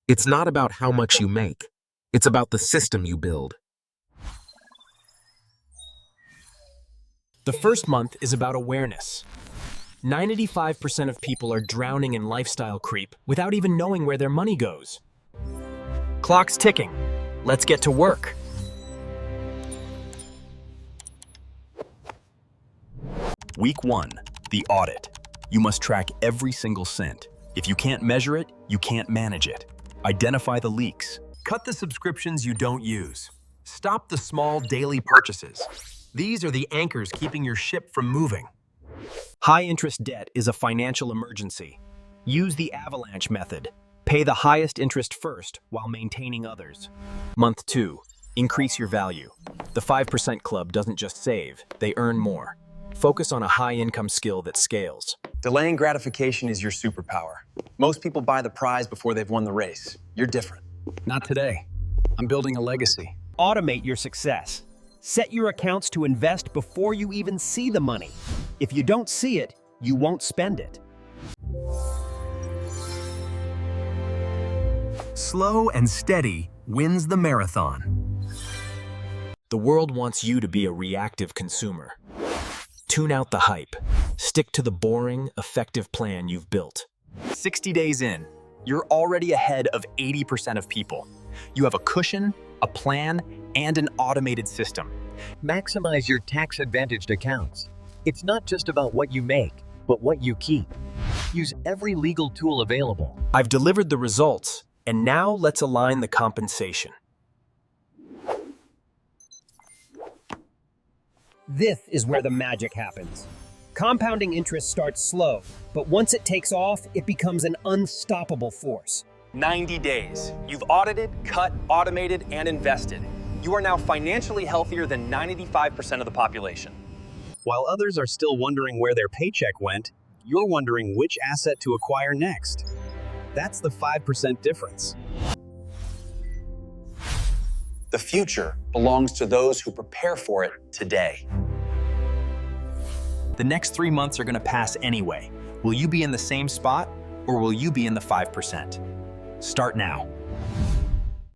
It's not about how much you make. It's about the system you build. The first month is about awareness. 95% of people are drowning in lifestyle creep without even knowing where their money goes. Clock's ticking. Let's get to work. Week 1, the audit. You must track every single cent. If you can't measure it, you can't manage it. Identify the leaks. Cut the subscriptions you don't use. Stop the small daily purchases. These are the anchors keeping your ship from moving. High-interest debt is a financial emergency. Use the avalanche method. Pay the highest interest first while maintaining others. Month 2, increase your value. The 5% Club doesn't just save, they earn more. Focus on a high-income skill that scales. Delaying gratification is your superpower. Most people buy the prize before they've won the race. You're different. Not today. I'm building a legacy. Automate your success. Set your accounts to invest before you even see the money. If you don't see it, you won't spend it. Slow and steady wins the marathon. The world wants you to be a reactive consumer. Tune out the hype. Stick to the boring, effective plan you've built. 60 days in, you're already ahead of 80% of people. You have a cushion, a plan, and an automated system. Maximize your tax-advantaged accounts. It's not just about what you make, but what you keep. Use every legal tool available. I've delivered the results, and now let's align the compensation. This is where the magic happens. Compounding interest starts slow, but once it takes off, it becomes an unstoppable force. 90 days. You've audited, cut, automated, and invested. You are now financially healthier than 95% of the population. While others are still wondering where their paycheck went, you're wondering which asset to acquire next. That's the 5% difference. The future belongs to those who prepare for it today. The next 3 months are going to pass anyway. Will you be in the same spot, or will you be in the 5%? Start now.